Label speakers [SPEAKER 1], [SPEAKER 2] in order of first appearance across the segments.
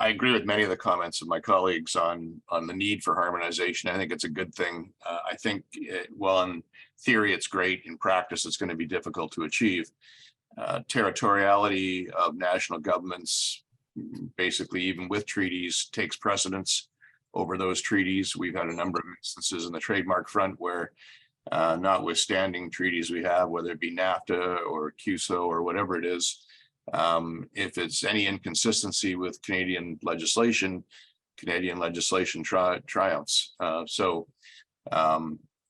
[SPEAKER 1] I agree with many of the comments of my colleagues on the need for harmonization. I think it's a good thing. I think, well, in theory, it's great. In practice, it's going to be difficult to achieve. Territoriality of national governments, basically, even with treaties, takes precedence over those treaties. We've had a number of instances in the trademark front where, notwithstanding treaties we have, whether it be NAFTA or CUSO or whatever it is, if it's any inconsistency with Canadian legislation triumphs. So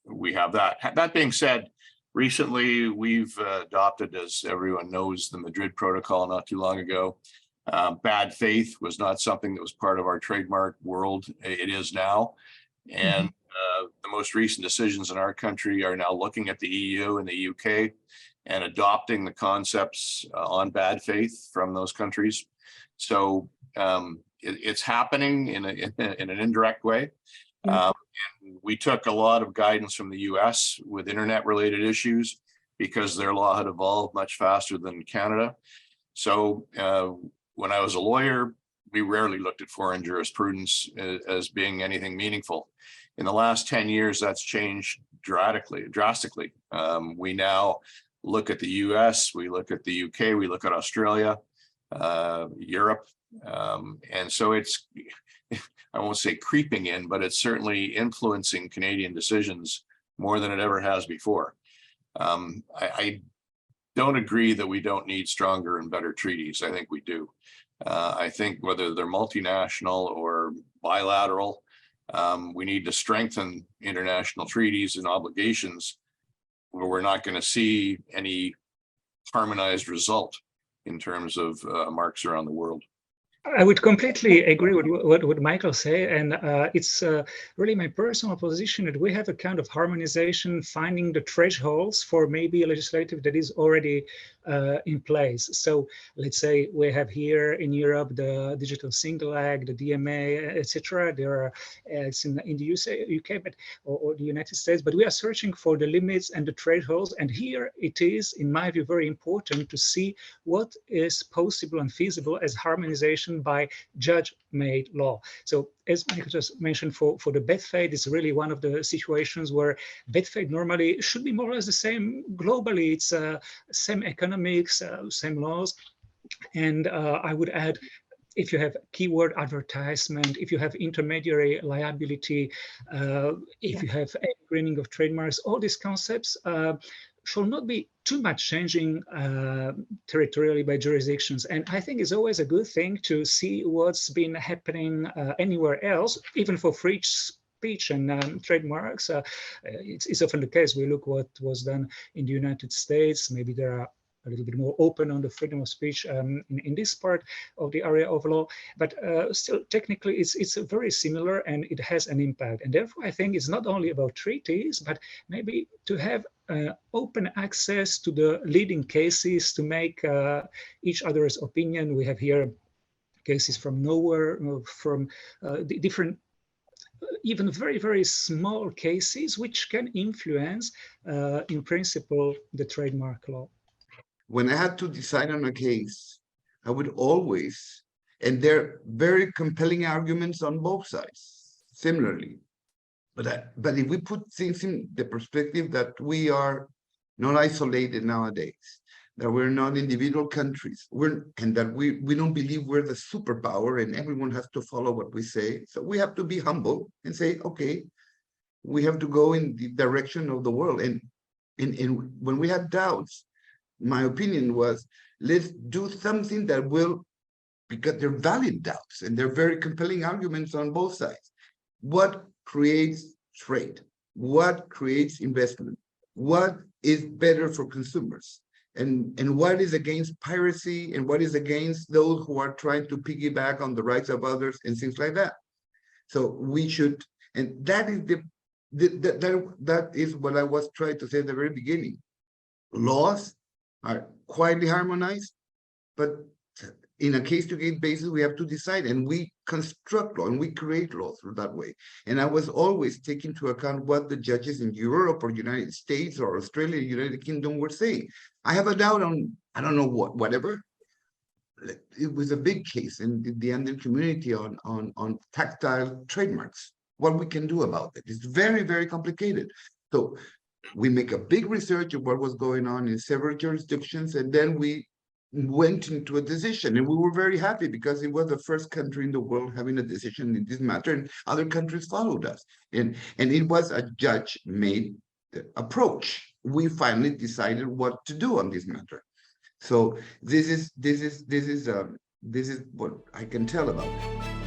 [SPEAKER 1] we have that. That being said, recently we've adopted, as everyone knows, the Madrid Protocol not too long ago. Bad faith was not something that was part of our trademark world. It is now. And the most recent decisions in our country are now looking at the EU and the UK and adopting the concepts on bad faith from those countries. So it's happening in an indirect way. And we took a lot of guidance from the US with internet related issues because their law had evolved much faster than Canada. So when I was a lawyer, we rarely looked at foreign jurisprudence as being anything meaningful. In the last 10 years, that's changed drastically. We now look at the US, we look at the UK, we look at Australia, Europe. And so it's, I won't say creeping in, but it's certainly influencing Canadian decisions more than it ever has before. I don't agree that we don't need stronger and better treaties. I think we do. I think whether they're multinational or bilateral, we need to strengthen international treaties and obligations where we're not going to see any harmonized result in terms of marks around the world.
[SPEAKER 2] I would completely agree with what Michael said, and it's really my personal position that we have a kind of harmonization, finding the thresholds for maybe a legislative that is already in place. So let's say we have here in Europe the Digital Single Act, the DMA, etc. There are it's in the UK, but or the United States, but we are searching for the limits and the thresholds. And here it is, in my view, very important to see what is possible and feasible as harmonization by judge-made law. So as Michael just mentioned, for the bad faith, it's really one of the situations where bad faith normally should be more or less the same globally. It's same economics, same laws. And I would add, if you have keyword advertisement, if you have intermediary liability, if you have greening of trademarks, all these concepts shall not be too much changing territorially by jurisdictions. And I think it's always a good thing to see what's been happening anywhere else, even for free speech and trademarks. It's often the case. We look what was done in the United States. Maybe there are a little bit more open on the freedom of speech in this part of the area of law, but still technically it's very similar and it has an impact. And therefore I think it's not only about treaties, but maybe to have open access to the leading cases to make each other's opinion. We have here cases from nowhere, from different, even very, very small cases, which can influence, in principle, the trademark law.
[SPEAKER 3] When I had to decide on a case, I would always, and there are very compelling arguments on both sides, similarly. But if we put things in the perspective that we are not isolated nowadays, that we're not individual countries, and that we don't believe we're the superpower and everyone has to follow what we say. So we have to be humble and say, okay, we have to go in the direction of the world. And when we had doubts, my opinion was, let's do something that will, because they're valid doubts and they're very compelling arguments on both sides. What creates trade? What creates investment? What is better for consumers? And what is against piracy and what is against those who are trying to piggyback on the rights of others and things like that? So we should, and that is that is what I was trying to say at the very beginning. Laws are quietly harmonized, but in a case-to-case basis, we have to decide, and we construct law and we create laws that way. And I was always taking into account what the judges in Europe or United States or Australia, United Kingdom were saying. I have a doubt on, I don't know what, whatever. it was a big case in the Andean community on tactile trademarks. What we can do about it. It's very, very complicated. So we make a big research of what was going on in several jurisdictions, and then we went into a decision, and we were very happy because it was the first country in the world having a decision in this matter, and other countries followed us. And it was a judge-made approach. We finally decided what to do on this matter. So this is what I can tell about it.